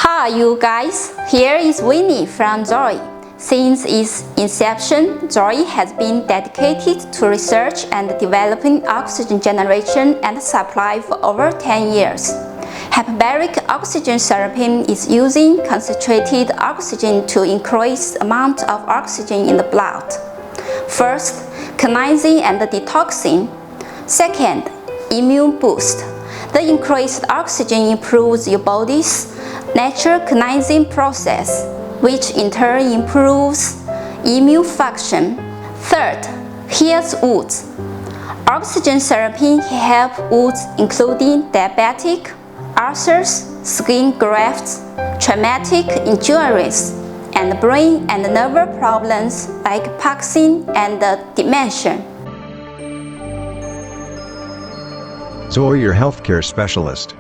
Hi you guys, here is Winnie from Zoe. Since its inception, Zoe has been dedicated to research and developing oxygen generation and supply for over 10 years. Hyperbaric oxygen therapy is using concentrated oxygen to increase the amount of oxygen in the blood. First, cleansing and detoxing. Second, immune boost. The increased oxygen improves your body's natural cleansing process, which in turn improves immune function. Third, heals wounds. Oxygen therapy helps wounds including diabetic, ulcers, skin grafts, traumatic injuries, and brain and nerve problems like Parkinson and dementia. Zoe, your healthcare specialist.